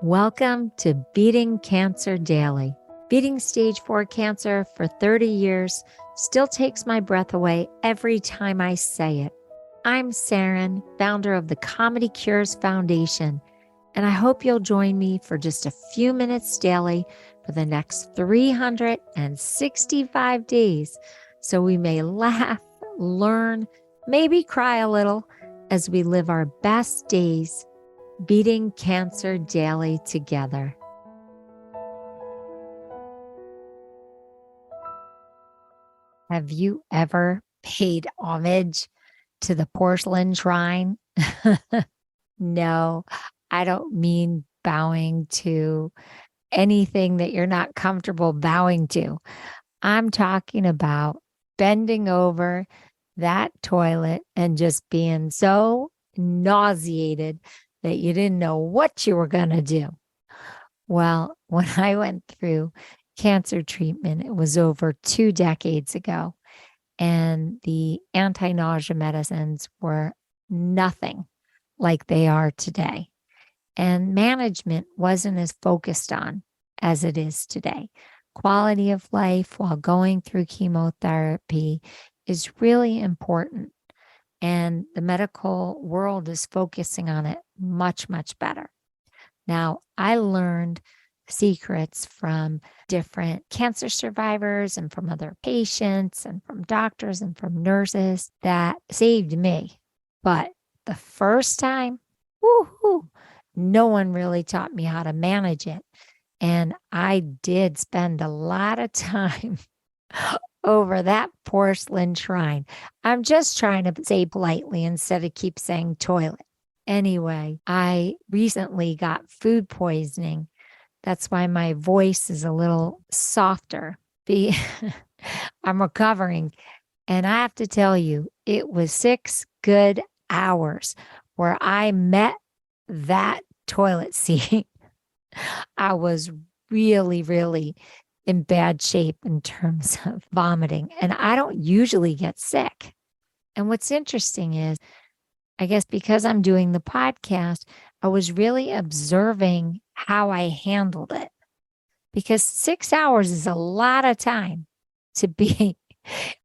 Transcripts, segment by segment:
Welcome to Beating Cancer Daily. Beating stage 4 cancer for 30 years still takes my breath away every time I say it. I'm Saranne, founder of the Comedy Cures Foundation, and I hope you'll join me for just a few minutes daily for the next 365 days so we may laugh, learn, maybe cry a little as we live our best days beating cancer daily together. Have you ever paid homage to the porcelain shrine? No, I don't mean bowing to anything that you're not comfortable bowing to. I'm talking about bending over that toilet and just being so nauseated that you didn't know what you were going to do. Well, when I went through cancer treatment, it was over 2 decades ago, and the anti-nausea medicines were nothing like they are today. And management wasn't as focused on as it is today. Quality of life while going through chemotherapy is really important. And the medical world is focusing on it much, much better. Now, I learned secrets from different cancer survivors and from other patients and from doctors and from nurses that saved me. But the first time, woohoo, no one really taught me how to manage it. And I did spend a lot of time over that porcelain shrine. I'm just trying to say politely instead of keep saying toilet. Anyway, I recently got food poisoning. That's why my voice is a little softer. I'm recovering. And I have to tell you, it was 6 good hours where I met that toilet seat. I was really, really in bad shape in terms of vomiting. And I don't usually get sick. And what's interesting is, I guess because I'm doing the podcast, I was really observing how I handled it. Because 6 hours is a lot of time to be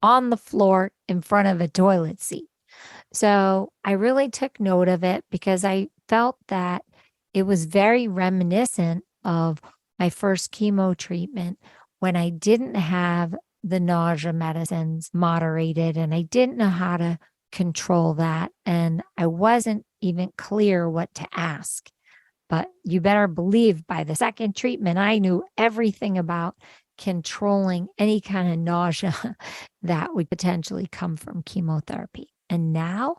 on the floor in front of a toilet seat. So I really took note of it because I felt that it was very reminiscent of my first chemo treatment when I didn't have the nausea medicines moderated and I didn't know how to control that. And I wasn't even clear what to ask. But you better believe by the second treatment, I knew everything about controlling any kind of nausea that would potentially come from chemotherapy. And now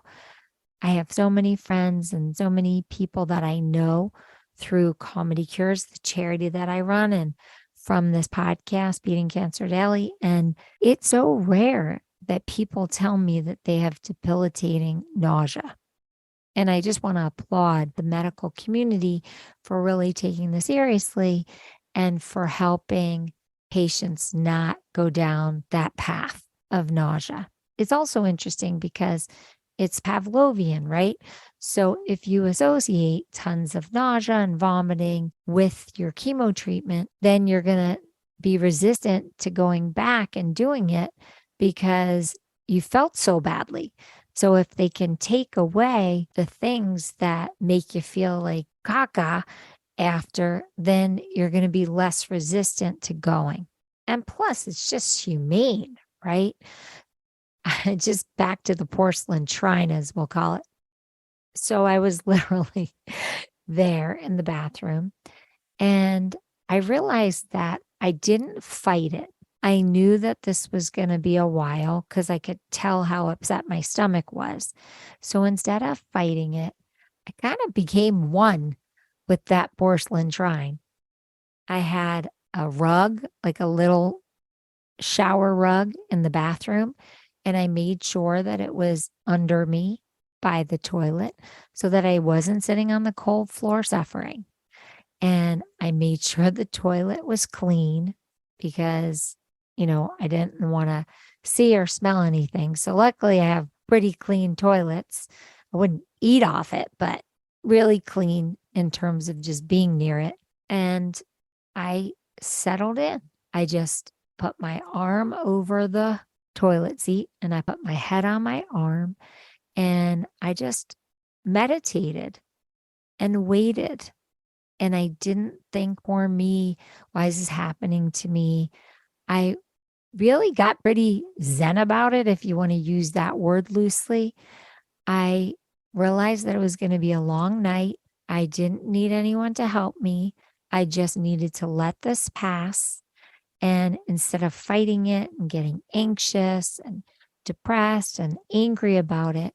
I have so many friends and so many people that I know through Comedy Cures, the charity that I run, and from this podcast, Beating Cancer Daily. And it's so rare that people tell me that they have debilitating nausea. And I just want to applaud the medical community for really taking this seriously and for helping patients not go down that path of nausea. It's also interesting because it's Pavlovian, right? So if you associate tons of nausea and vomiting with your chemo treatment, then you're going to be resistant to going back and doing it because you felt so badly. So if they can take away the things that make you feel like caca after, then you're going to be less resistant to going. And plus, it's just humane, right? Just back to the porcelain shrine, as we'll call it. So I was literally there in the bathroom and I realized that I didn't fight it. I knew that this was going to be a while because I could tell how upset my stomach was. So instead of fighting it, I kind of became one with that porcelain shrine. I had a rug, like a little shower rug in the bathroom, and I made sure that it was under me by the toilet so that I wasn't sitting on the cold floor suffering. And I made sure the toilet was clean because, I didn't want to see or smell anything. So luckily I have pretty clean toilets. I wouldn't eat off it, but really clean in terms of just being near it. And I settled in. I just put my arm over the toilet seat and I put my head on my arm and I just meditated and waited. And I didn't think, for me, why is this happening to me? I really got pretty zen about it, if you want to use that word loosely. I realized that it was going to be a long night. I didn't need anyone to help me. I just needed to let this pass. And instead of fighting it and getting anxious and depressed and angry about it,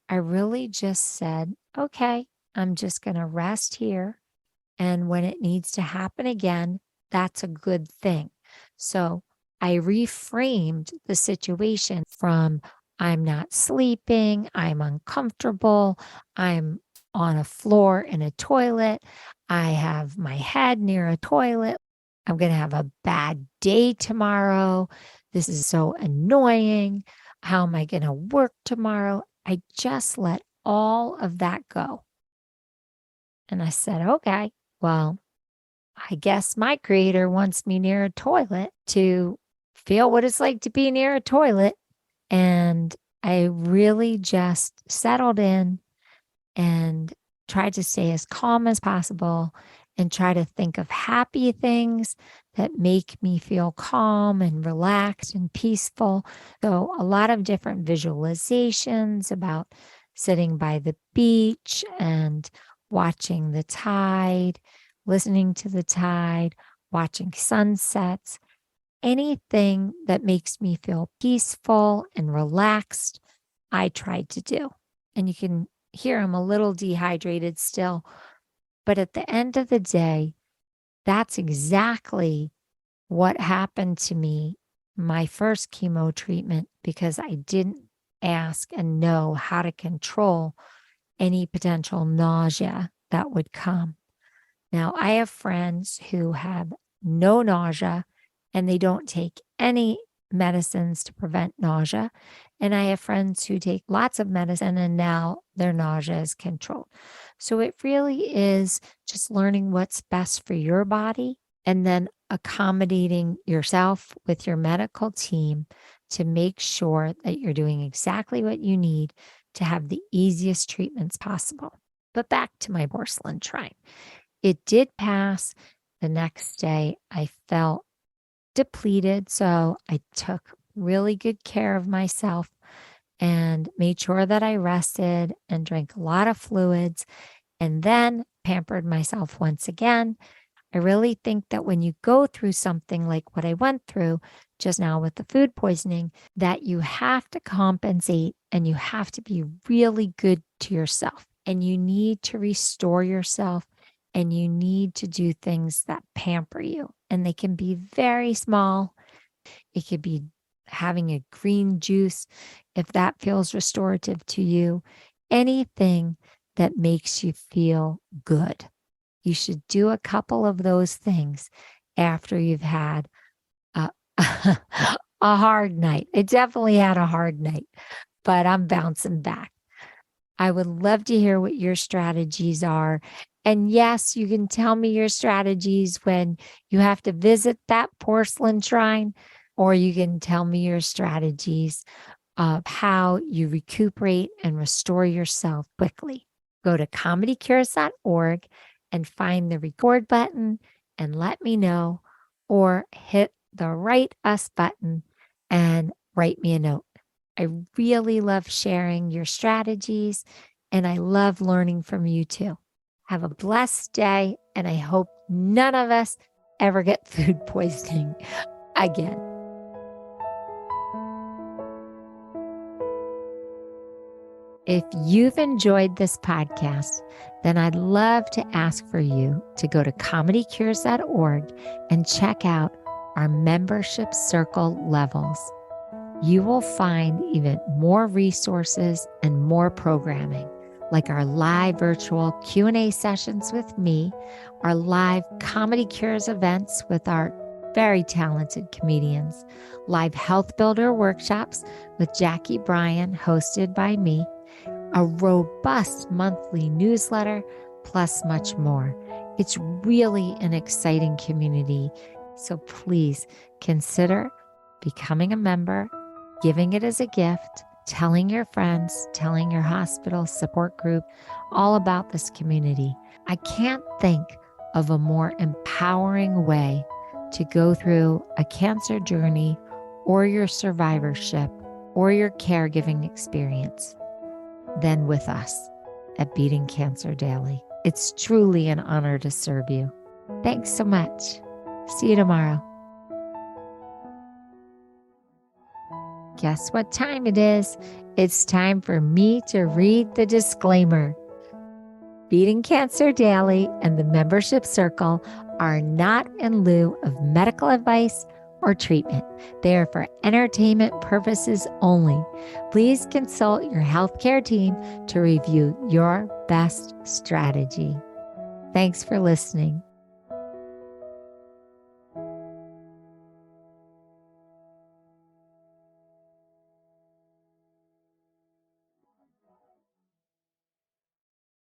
I really just said, okay, I'm just going to rest here. And when it needs to happen again, that's a good thing. So I reframed the situation from I'm not sleeping, I'm uncomfortable, I'm on a floor in a toilet, I have my head near a toilet, I'm going to have a bad day tomorrow. This is so annoying. How am I going to work tomorrow? I just let all of that go. And I said, okay, well, I guess my creator wants me near a toilet to feel what it's like to be near a toilet. And I really just settled in and tried to stay as calm as possible and try to think of happy things that make me feel calm and relaxed and peaceful. So, a lot of different visualizations about sitting by the beach and watching the tide, listening to the tide, watching sunsets, anything that makes me feel peaceful and relaxed, I tried to do. And you can hear I'm a little dehydrated still. But at the end of the day, that's exactly what happened to me my first chemo treatment, because I didn't ask and know how to control any potential nausea that would come. Now, I have friends who have no nausea and they don't take any medicines to prevent nausea. And I have friends who take lots of medicine and now their nausea is controlled. So it really is just learning what's best for your body and then accommodating yourself with your medical team to make sure that you're doing exactly what you need to have the easiest treatments possible. But back to my porcelain shrine. It did pass. The next day, I felt depleted. So I took really good care of myself and made sure that I rested and drank a lot of fluids and then pampered myself once again. I really think that when you go through something like what I went through just now with the food poisoning, that you have to compensate and you have to be really good to yourself and you need to restore yourself and you need to do things that pamper you. And they can be very small. It could be having a green juice if that feels restorative to you. Anything that makes you feel good. You should do a couple of those things after you've had a, a hard night. I definitely had a hard night, but I'm bouncing back. I would love to hear what your strategies are. And yes, you can tell me your strategies when you have to visit that porcelain shrine, or you can tell me your strategies of how you recuperate and restore yourself quickly. Go to comedycures.org and find the record button and let me know, or hit the write us button and write me a note. I really love sharing your strategies and I love learning from you too. Have a blessed day, and I hope none of us ever get food poisoning again. If you've enjoyed this podcast, then I'd love to ask for you to go to comedycures.org and check out our membership circle levels. You will find even more resources and more programming, like our live virtual Q&A sessions with me, our live Comedy Cures events with our very talented comedians, live health builder workshops with Jackie Bryan hosted by me, a robust monthly newsletter, plus much more. It's really an exciting community. So please consider becoming a member, giving it as a gift, telling your friends, telling your hospital support group all about this community. I can't think of a more empowering way to go through a cancer journey or your survivorship or your caregiving experience than with us at Beating Cancer Daily. It's truly an honor to serve you. Thanks so much. See you tomorrow. Guess what time it is? It's time for me to read the disclaimer. Beating Cancer Daily and the membership circle are not in lieu of medical advice or treatment. They are for entertainment purposes only. Please consult your healthcare team to review your best strategy. Thanks for listening.